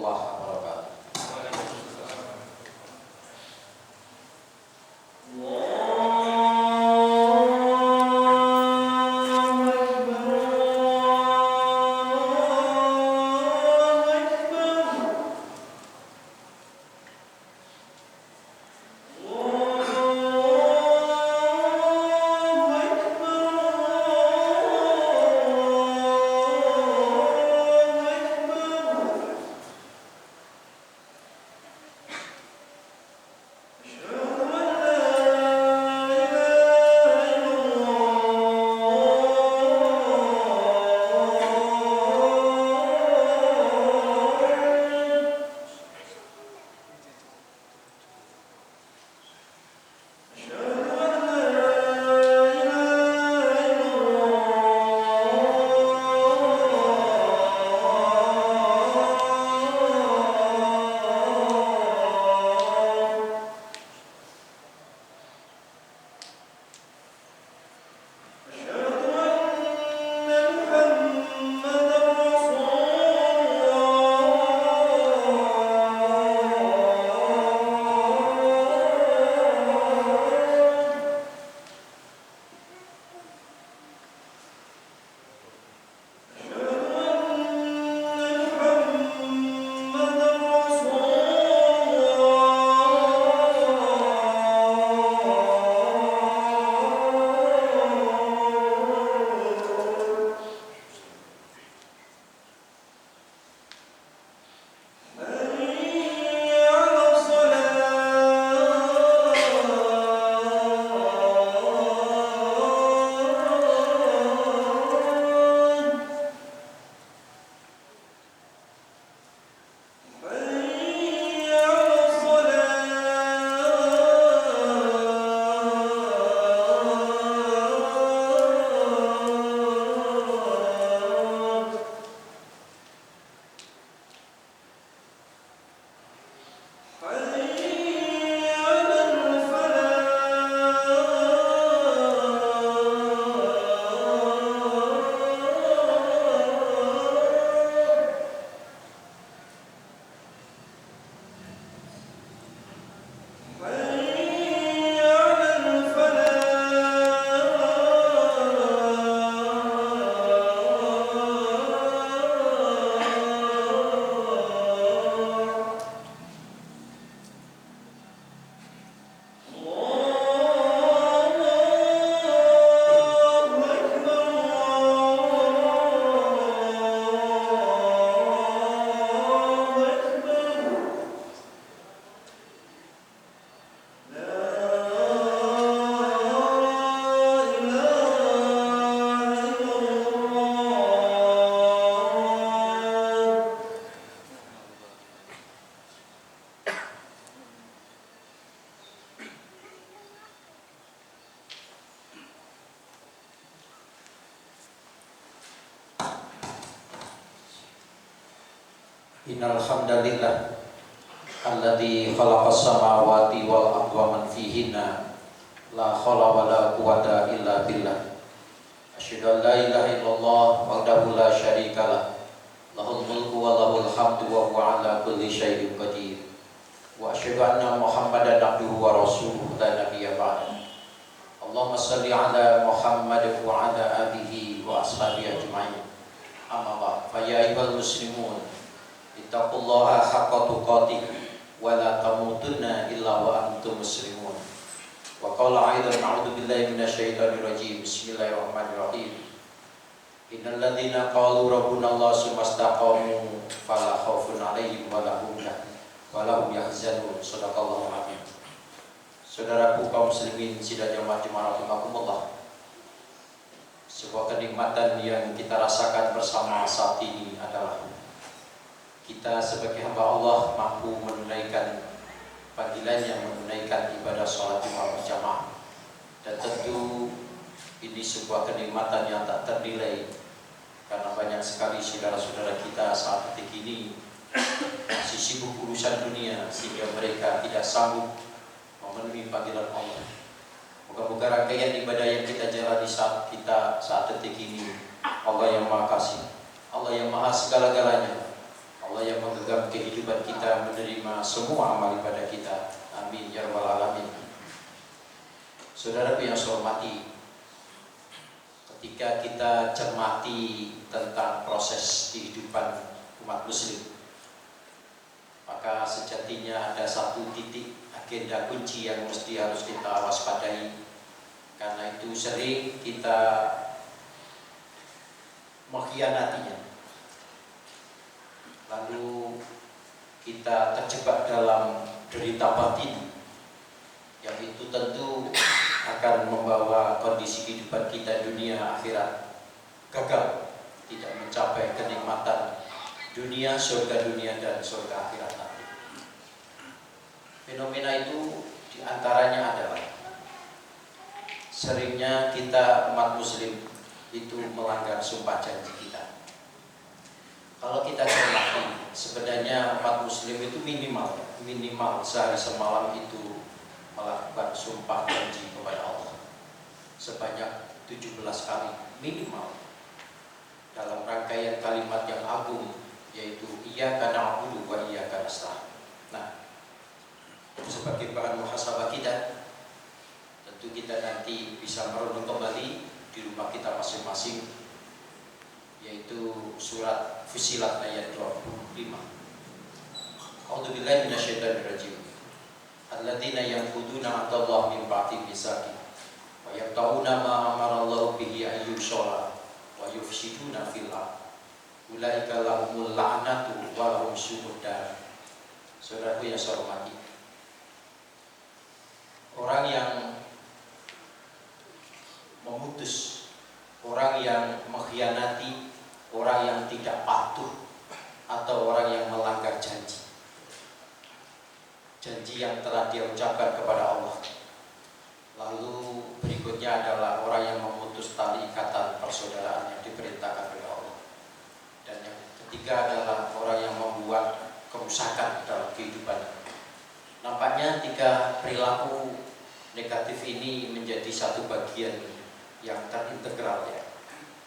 warahmatullahi wabarakatuh. Innal hamdalillah alladzi khalaqas samawati wal arda wa man fihinna la haula wala quwwata illa billah. Asyhadu an la ilaha illallah wahdahu la syarikalah lahul mulku wa lahul hamdu wa huwa ala kulli syai'in qadir. Wa asyhadu anna Muhammadan abduhu wa rasuluhu la nabiyya ba'da. Allahumma shalli ala Muhammad wa ala alihi wa ashabihi ajma'in. Amma ba'd. Fa ya ayyuhal muslimun ittaqullaha haqqa tuqatih wa la tamutunna illa wa antum muslimun. Wa qala aidan a'udzu billahi minasyaitonir rajim. Bismillahirrahmanirrahim. Innal ladzina qalu rabbuna Allah tsumma istaqamu fala khaufun 'alaihim wa lahum yahzanun. Shadaqallahu adzim. Saudaraku kaum muslimin sidang jamaah rahimakumullah. Sebuah kenikmatan yang kita rasakan bersama saat ini adalah kita sebagai hamba Allah mampu menunaikan panggilannya, menunaikan ibadah sholat Jumat berjamaah. Dan tentu ini sebuah kenikmatan yang tak ternilai, karena banyak sekali saudara-saudara kita saat detik ini masih sibuk urusan dunia sehingga mereka tidak sanggup memenuhi panggilan Allah. Moga-moga rangkaian ibadah yang kita jalani saat detik ini, Allah yang Maha Kasih, Allah yang Maha segala-galanya, Allah yang memegang kehidupan kita, menerima semua amal ibadah kita. Amin ya rabbal alamin. Saudaraku yang saya hormati, ketika kita cermati tentang proses kehidupan umat muslim, maka sejatinya ada satu titik agenda kunci yang mesti harus kita waspadai. Karena itu sering kita mengkhianatinya, lalu kita terjebak dalam derita batin, yang itu tentu akan membawa kondisi kehidupan kita dunia akhirat gagal, tidak mencapai kenikmatan dunia, surga dunia dan surga akhirat nanti. Fenomena itu diantaranya adalah seringnya kita umat muslim itu melanggar sumpah janji kita. Kalau kita cermati, sebenarnya umat muslim itu minimal sehari semalam itu melakukan sumpah janji kepada Allah sebanyak 17 kali minimal, dalam rangkaian kalimat yang agung, yaitu iyyaka na'budu wa iyyaka nasta'in. Nah, sebagai bahan muhasabah kita, tentu kita nanti bisa merenung kembali di rumah kita masing-masing, yaitu surat Fussilat ayat 25. A'udzubillahi minasyaitonirrajim. Alladzina yanquduna 'ahdallahi min ba'di mitsaqi wa yaqta'una ma amara Allahu bihi an yusalla wa yufsiduna fil ardh. Ulaika lahumul la'natu wa lahum su'ud dar. Saudaraku yang saya hormati, orang yang memutus, orang yang mengkhianati, orang yang tidak patuh, atau orang yang melanggar janji yang telah dia ucapkan kepada Allah. Lalu berikutnya adalah orang yang memutus tali ikatan persaudaraan yang diperintahkan oleh Allah. Dan yang ketiga adalah orang yang membuat kerusakan dalam kehidupan. Nampaknya tiga perilaku negatif ini menjadi satu bagian yang terintegral ya.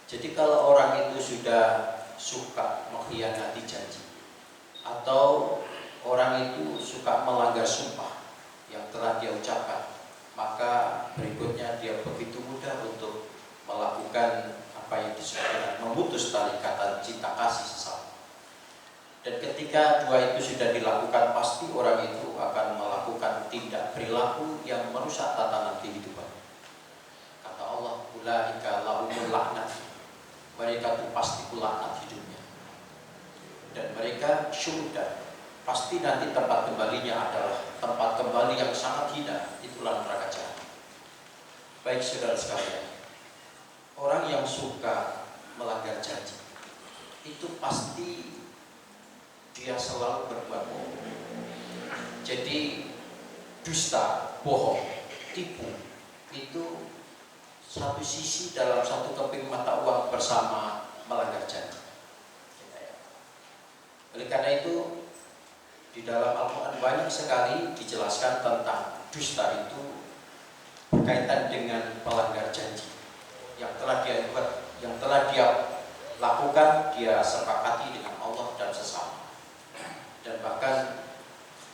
Jadi kalau orang itu sudah suka mengkhianati janji, atau orang itu suka melanggar sumpah yang telah dia ucapkan, maka berikutnya dia begitu mudah untuk melakukan apa yang disebut dengan memutus tali ikatan cinta kasih sesama. Dan ketika dua itu sudah dilakukan, pasti orang itu akan melakukan tindak perilaku yang merusak tatanan kehidupan. Kata Allah, ulaika lahumul la'nat, mereka itu pasti kulaknat hidupnya, dan mereka syuhda, pasti nanti tempat kembalinya adalah tempat kembali yang sangat hina, itulah neraka jahanam. Baik saudara sekalian, orang yang suka melanggar janji itu pasti dia selalu berbuat bohong. Jadi dusta, bohong, tipu itu satu sisi dalam satu keping mata uang bersama melanggar janji. Oleh karena itu, di dalam Al-Quran banyak sekali dijelaskan tentang dusta itu berkaitan dengan pelanggar janji yang telah dia buat, yang telah dia lakukan, dia sepakati dengan Allah dan sesama. Dan bahkan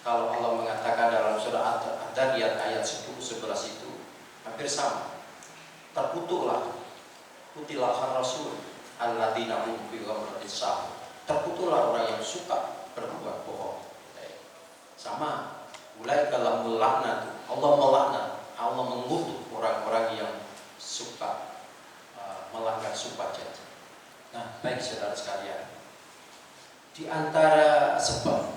kalau Allah mengatakan dalam surah Ad-Dariyat ayat 10-11 itu hampir sama. Terkutuklah, kutilah rasul alladzina hum fi ghamratis sah. Terkutuklah orang yang suka berbuat bohong. Sama, ulaika lahumul la'nat. Allah melaknat, Allah mengutuk orang-orang yang suka melanggar sumpah janji. Nah, baik saudara sekalian, di antara sebab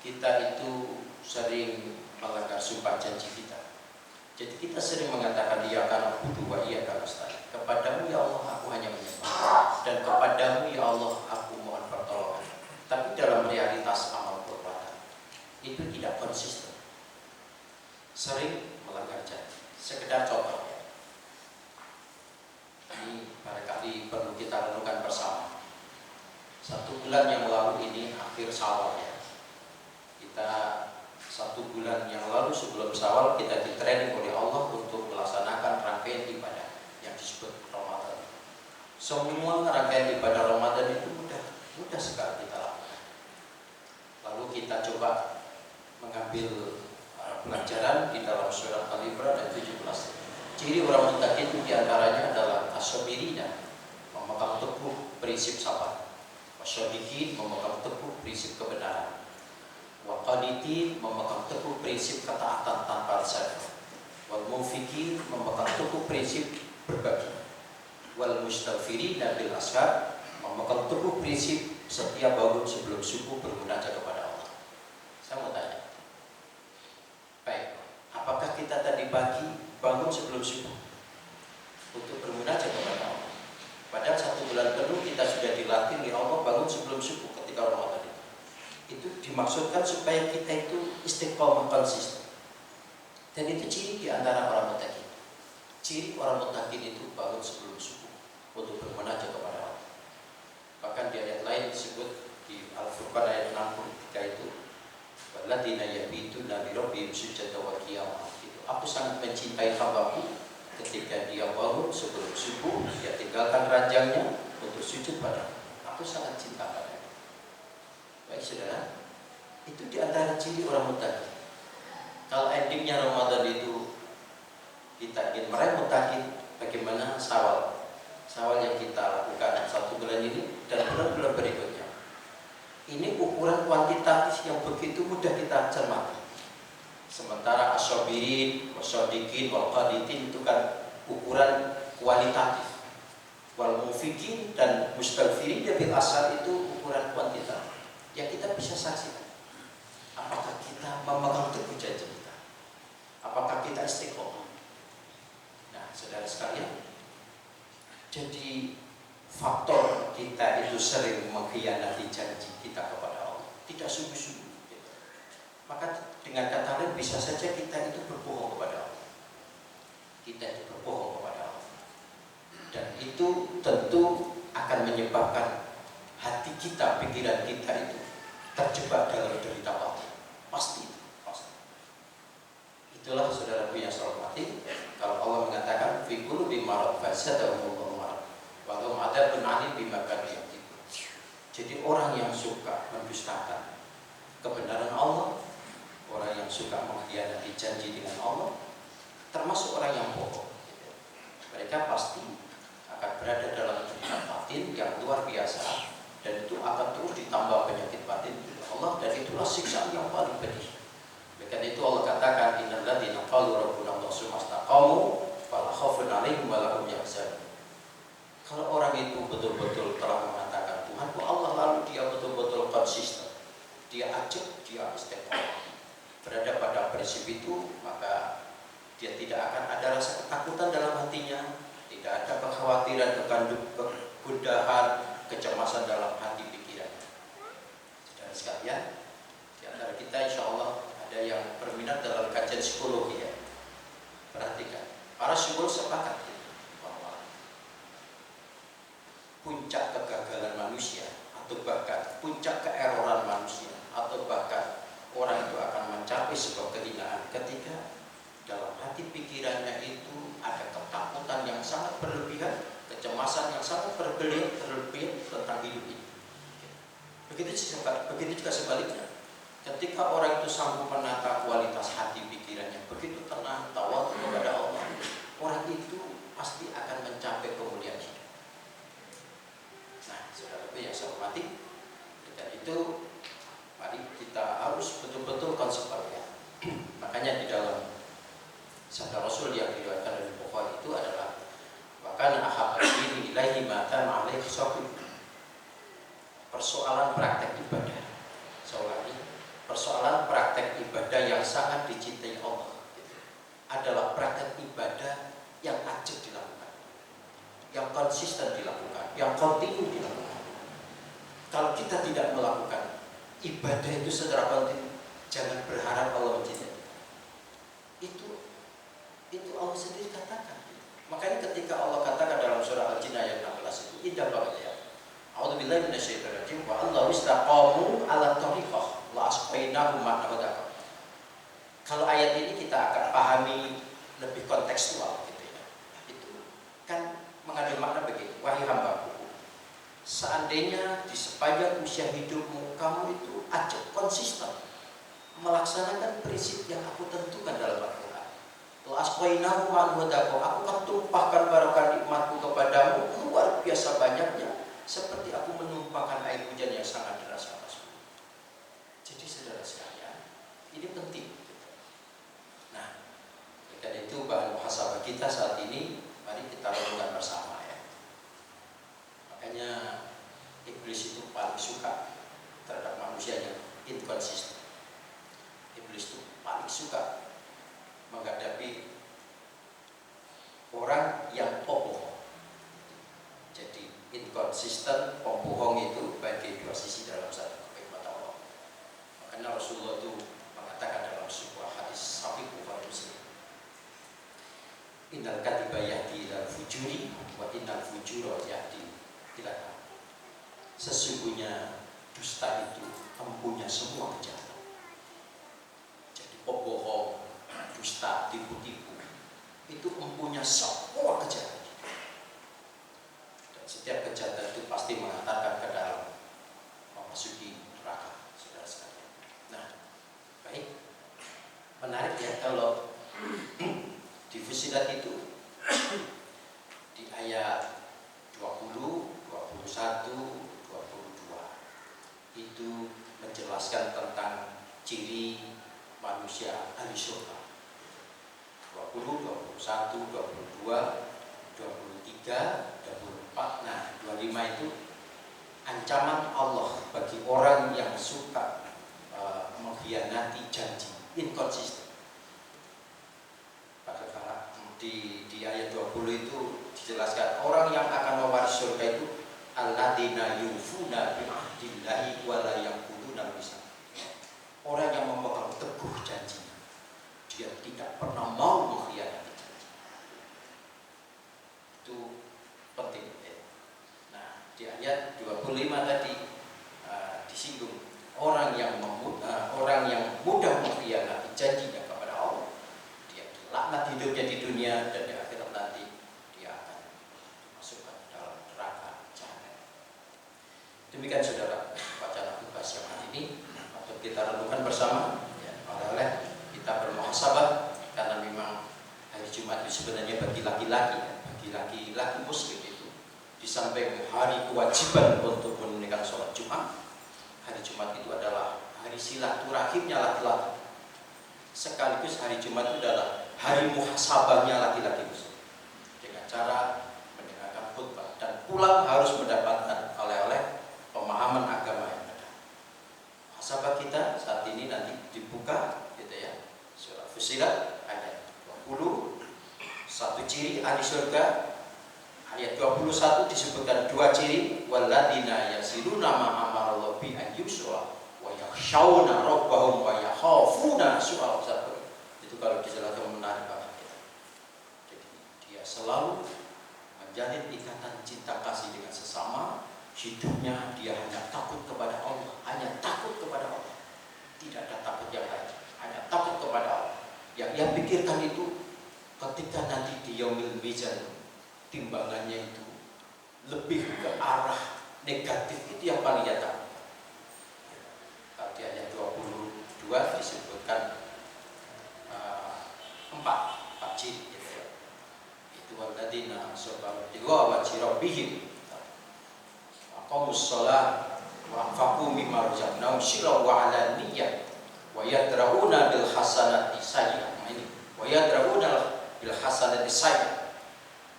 kita itu sering melanggar sumpah janji kita. Jadi kita sering mengatakan ya karena budu wa iya karena nasta'in. Kepadamu ya Allah aku hanya menyembah, dan kepadamu ya Allah aku mohon pertolongan. Tapi dalam realitas amal perbuatan itu tidak konsisten, sering melanggar janji. Sekedar contoh ya, ini barangkali perlu kita renungkan bersama. 1 bulan yang lalu ini akhir Syawal ya, kita 1 bulan yang lalu sebelum Syawal kita ditraining oleh Allah untuk melaksanakan rangkaian ibadah yang disebut Ramadan. Semua rangkaian ibadah Ramadan itu mudah sekali kita lakukan. kita coba mengambil pelajaran di dalam surat Al-Imran ayat 17. Ciri orang muttaqin itu diantaranya adalah as-sabirina, memegang teguh prinsip sabar, wasyadiqin, memegang teguh prinsip kebenaran, wa qanitin, memegang teguh prinsip ketaatan tanpa reserve, wal mufiqin, memegang teguh prinsip berbagi, wal mustaghfirin bil ashar, memegang teguh prinsip setiap bangun sebelum subuh bermunajat kepada Allah. Saya mau tanya, baik, apakah kita tadi pagi bangun sebelum subuh untuk bermunajat kepada Allah? Padahal 1 bulan penuh kita sudah dilatih oleh Allah bangun sebelum subuh ketika Ramadan itu. Itu dimaksudkan supaya kita itu istiqomah, konsisten. Dan itu ciri di antara orang muttaqin. Ciri orang muttaqin itu bangun sebelum subuh untuk bermunajat kepada Allah. Bahkan di ayat lain disebut di Al-Furqan ayat 63 itu, walladzina yabituna li rabbihim sujada wa qiyama. Aku sangat mencintai hambaku ketika dia bangun sebelum subuh, dia tinggalkan ranjangnya untuk sujud pada aku sangat cinta padanya. Baik saudara, itu di antara ciri orang muttaqin. Kalau endingnya Ramadan itu kita ingin meraih muttaqin, bagaimana Syawal yang kita lakukan 1 bulan ini dan bulan-bulan berikutnya. Ini ukuran kuantitatif yang begitu mudah kita cermati. Sementara as-sabirin, wasyadiqin, wal qanitin itu kan ukuran kualitatif. Wal mufiqin dan mustaghfirin bil ashar itu ukuran kuantitatif. Ya kita bisa saksikan. Apakah kita memegang teguh janji kita? Apakah kita istiqomah? Nah, saudara sekalian, jadi faktor kita itu sering mengkhianati janji kita kepada Allah, tidak sungguh-sungguh. Maka dengan kata lain bisa saja kita itu berbohong kepada Allah. Kita itu berbohong kepada Allah. Dan itu tentu akan menyebabkan hati kita, pikiran kita itu terjebak dalam derita batin. Pasti. Itulah saudara yang saya hormati, kalau Allah mengatakan fi qulubi marad fasadahumullahu marad wa lahum adzabun alim bima kanu yaktubun. Jadi orang yang suka mendustakan kebenaran Allah, orang yang suka mengkhianati janji dengan Allah, termasuk orang yang bohong, mereka pasti akan berada dalam derita batin yang luar biasa, dan itu akan terus ditambah penyakit batin Allah, dan itulah siksaan yang paling pedih. Karena itu Allah katakan, innal ladzina qalu rabbuna Allah tsumma istaqamu fala khaufun 'alaihim wa la hum yahzanun. Kalau orang itu betul-betul telah mengatakan Tuhanku Allah, lalu dia betul-betul konsisten, dia ajak, dia istiqomah, berada pada prinsip itu, maka dia tidak akan ada rasa ketakutan dalam hatinya, tidak ada kekhawatiran, kegundahan, kecemasan dalam hati pikirannya. Dan sekalian, di antara kita insya Allah ada yang berminat dalam kajian psikologi ya. Perhatikan, para psikolog sepakat bahwa puncak kegagalan manusia, atau bahkan puncak keeroran manusia, atau bahkan orang itu akan mencapai sebuah kehinaan ketika dalam hati pikirannya itu ada ketakutan yang sangat berlebihan, kecemasan yang sangat berlebihan tentang hidup ini. Begitu juga sebaliknya. Ketika orang itu sanggup menata kualitas hati pikirannya begitu tenang, tawadhu kepada Allah, orang itu pasti akan mencapai kemuliaan hidup. Nah, saudara-saudara yang saya hormati, dan itu mari kita harus betul-betul konsekuen. Makanya di dalam sabda Rasul yang diriwayatkan oleh Bukhari itu adalah bahkan ahabba dini ilaihi ma kana alaihi sahih. Persoalan praktek ibadah. Soalnya persoalan praktek ibadah yang sangat dicintai Allah adalah praktek ibadah yang ajak dilakukan, yang konsisten dilakukan, yang kontinu dilakukan. Kalau kita tidak melakukan ibadah itu secara kontinu, jangan berharap Allah mencintai. Itu Allah sendiri katakan. Makanya ketika Allah katakan dalam surah Al-Jin ayat 16 itu, indah banget ya. A'udzubillahi minasyaitonir rajim wa Allah istaqamu ala tariqah la asqainahum ma'nabaka. Kalau ayat ini kita akan pahami lebih kontekstual gitu ya. Itu kan mengandung makna begini, wahai hambaku, seandainya di sepanjang usia hidupmu kamu itu ajak konsisten melaksanakan prinsip yang aku tentukan dalam Al-Quran. Asqainahu ma'an wadaqo, aku akan tumpahkan barokah nikmatku kepadamu luar biasa banyaknya, seperti aku menumpahkan air hujan yang sangat deras atas bumi. Jadi saudara sekalian, ini penting. Nah, karena itu bahan muhasabah kita saat ini, mari kita renungkan bersama ya. Makanya iblis itu paling suka terhadap manusia yang inkonsisten. Iblis itu paling suka menghadapi orang yang pembohong. Jadi inkonsisten, pembohong itu bagi dua sisi dalam satu kehikmatan Allah. Makanya Rasulullah itu mengatakan dalam sebuah hadis sahih Bukhari Muslim, innal kadhiba yahdi ilal fujuri wa innal fujura yahdi ila nar. Sesungguhnya dusta itu empunya semua kejahatan. Jadi pembohong, dusta, tipu-tipu itu empunya semua kejahatan. Dan setiap kejahatan itu pasti mengantarkan ke dalam memasuki neraka, saudara sekalian. Nah, baik, menarik ya kalau di Fussilat itu di ayat 20, 21, 22 itu menjelaskan tentang ciri manusia ahli surga. 20, 21, 22, 23, 24. Nah, 25 itu ancaman Allah bagi orang yang suka mengkhianati janji, inkonsisten. Pada di ayat 20 itu dijelaskan orang yang akan mewaris surga itu alladzina yufuna bi ahdillahi wa la yanquduna al-mitsaq. Orang yang memegang teguh janjinya, dia tidak pernah mau mengkhianati janji. Itu penting. Nah, di ayat 25 tadi disinggung orang yang mudah mengkhianati janjinya kepada Allah, dia dilaknat hidupnya di dunia dan di akhirat nanti dia akan masukkan dalam neraka jahanam. Demikian saudara bacaan tugas yang hari ini atau kita renungkan bersama ya, oleh kita bermuhasabah, karena memang hari Jumat itu sebenarnya bagi laki-laki ya, bagi laki-laki muslim itu di samping hari kewajiban untuk menunaikan sholat Jumat, hari Jumat itu adalah hari silaturahimnya laki-laki, sekaligus hari Jumat itu adalah hari muhasabahnya laki-laki muslim, dengan cara mendengarkan khutbah dan pulang harus mendapatkan oleh-oleh pemahaman agama yang benar. Muhasabah kita saat ini nanti dibuka gitu ya, surah Fussilat ayat 20, satu ciri ahli surga. Ayat 21 disebutkan dua ciri, walladzina yasiluna ma amarallahu bi an yusra wa yakhshawna rabbahum wa yakhafuna su'al hisab. Itu kalau dijelaskan menarik banget ya. Jadi dia selalu menjalin ikatan cinta kasih dengan sesama, hidupnya dia hanya takut kepada Allah, hanya takut kepada Allah. Tidak ada takut yang lain, hanya takut kepada Allah. Yang dia pikirkan itu ketika nanti di yaumil mizan, timbangannya itu lebih ke arah negatif, itu yang paling nyata. Kalau di ayat 22 disebutkan empat ciri gitu ya. Itu walladzina sabaru wa rabbihim aqamus shalah wa anfaqu mimma razaqnahum sirran wa alaniyah wa yadra'una bil hasanati sayyi'ah. Ini wa yadra'una bil hasanati sayyi'ah.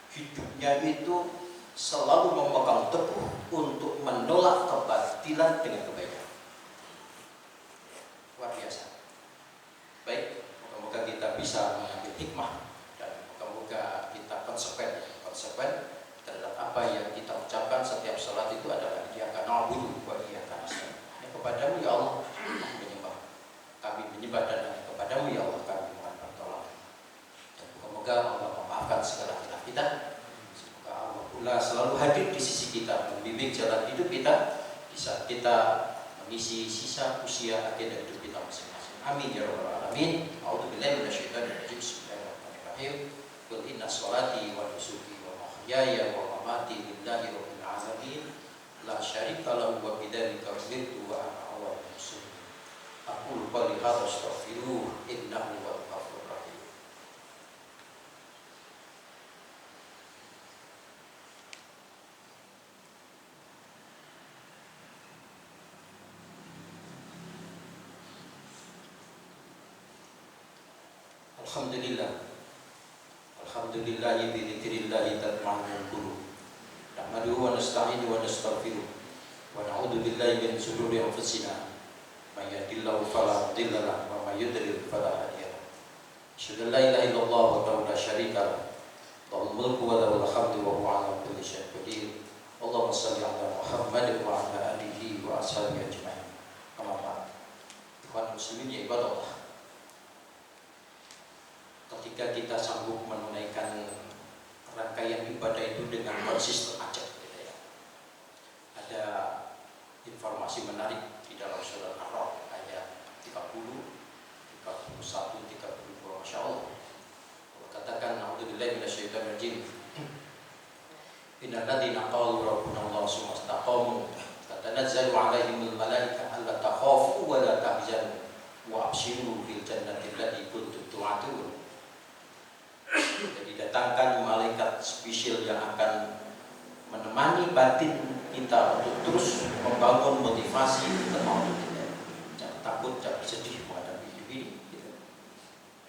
Hidupnya itu selalu memegang teguh untuk menolak kebatilan dengan kebaikan. Luar biasa. Baik, moga-moga kita bisa mengambil hikmah dan moga-moga kita konsekuen terhadap apa yang kita ucapkan setiap salat itu adalah iyyaka na'budu wa iyyaka nasta'in. Hanya kepadamu ya Allah kami menyembah, dan hanya kepadamu ya Allah kami mohon pertolongan. Dan moga-moga Allah memaafkan segala salah kita. Semoga Allah pula selalu hadir di sisi kita, membimbing jalan hidup kita di saat kita mengisi sisa usia agenda hidup kita masing-masing. Amin ya rabbal alamin. A'udzubillahi minasyaitonir rajim. Bismillahirrahmanirrahim. Qul inna sholati wa nusuki wa mahyaya wa mamati lillahi rabbil alamin la syarika lahu wa bidzalika umirtu wa ana awwalul muslimin. qouli hadza astaghfiruh innahu huwal ghafurur rahim. Alhamdulillahi bi dzikrillahi tatma'innul qulub. Nahmaduhu wa nasta'inuhu wa nastaghfiruh wa na'udzu billahi min shururi anfusina may yahdihillahu fala mudilla lahu wa may yudlil fala hadiya lahu. Asyhadu an la ilaha illallah wahdahu la syarika lahu, lahul mulku wa lahul hamdu wa huwa 'ala kulli syai'in qadir. Allahumma shalli 'ala Muhammad wa 'ala alihi wa ashabihi ajma'in. Amma ba'd. Ikhwan muslimin ya ibadallah. Ketika kita sanggup menunaikan rangkaian ibadah itu dengan konsisten aja, gitu ya. Ada informasi menarik di dalam surat Ar-Ra'd ayat 30, 31, 32. Masya Allah. Allah katakan, A'udzubillahi minasyaitonir rajim. Innal ladzina qalu rabbuna Allah tsumma istaqamu tatanazzalu 'alaihimul malaikatu alla takhafu wa la tahzanu wa abshiru bil jannati allati kuntum tu'adun. Jadi datangkan malaikat spesial yang akan menemani batin kita untuk terus membangun motivasi tenang kita. Jangan takut, jangan sedih menghadapi hidup ini.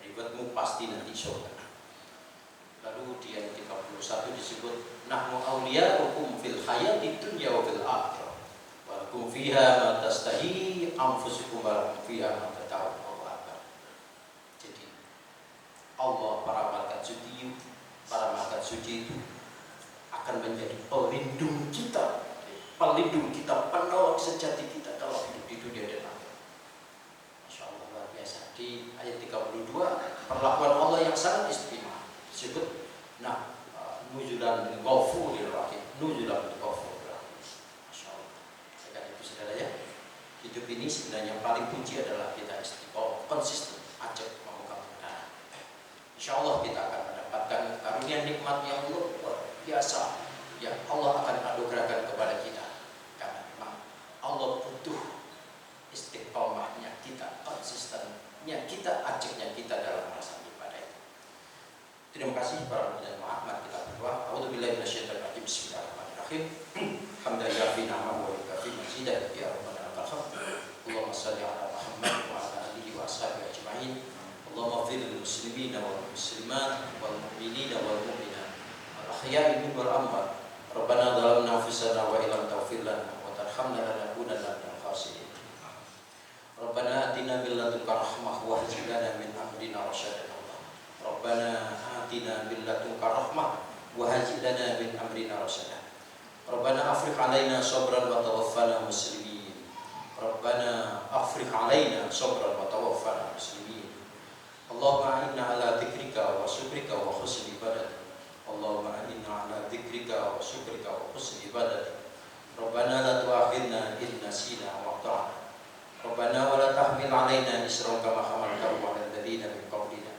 Ribetmu pasti nanti surga. Lalu di ayat 31 disebut nahnu awliya'ukum fil hayati dunya wa fil akhirah. Wa lakum fiha ma tastahi anfusukum wa lakum fiha ma tad'un. Allah, para malaikat suci itu akan menjadi pelindung kita, penolong sejati kita dalam hidup di dunia dan akhirat. Masya Allah, luar biasa. Di ayat 32 perlakuan Allah yang sangat istimewa disebut nuzulan bil ghafurur rahim, nuzulan bil ghafurur rahim. Masya Allah. Karena itu saudara ya, hidup ini sebenarnya yang paling kunci adalah kita istiqomah, konsisten, ajak. Insya Allah kita akan mendapatkan karunia nikmat yang luar biasa yang Allah akan anugerahkan kepada kita. Karena memang Allah butuh istiqomahnya kita, konsistennya kita, ajaknya kita dalam melaksanakan ibadah itu. Terima kasih para pendengar Muhammad, kita berdoa. A'udzubillahi minasyaitonir rajim. Bismillahirrahmanirrahim. Hamdalillah fi ni'amahu wa fi mazidah ya rabbana lakal hamd. Allahumma shalli ala Muhammad wa ala alihi wa ashabihi ajma'in. Allahumma ighfir lil muslimina wal muslimat wal mu'minina wal mu'minat wal ahya'i minhum wal amwat. Rabbana dhalamna anfusana wa illam taghfir lana wa tarhamna lanakunanna minal khasirin. Rabbana atina min ladunka rahmah wa hab lana min amrina rashadan. Rabbana atina min ladunka rahmah wa hab lana min amrina rashadan. Rabbana afrigh 'alaina sabran wa tawaffana muslimin. Rabbana afrigh 'alaina sabran wa tawaffana muslimin. Allahumma inna ala dzikrika wa syukrika wa husni ibadatik. Allahumma inna ala dzikrika wa syukrika wa husni ibadatik. Rabbana la tu'akhidna in nasina wa akhtana. Rabbana wa la tahmil 'alaina isran kama hamaltahu 'alal ladzina min qablina.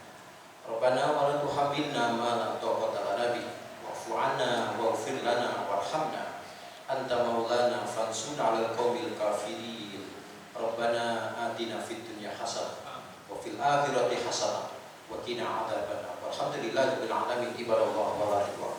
Rabbana wa la tuhammilna ma la taqata lana bihi wa'fu 'anna waghfir lana warhamna anta maulana fansurna 'alal qaumil kafirin. Rabbana atina fid dunya hasanah wa fil akhirati hasanah wa qina adzabannar. Walhamdulillahirabbil alamin. Ibadallah wa la ilaha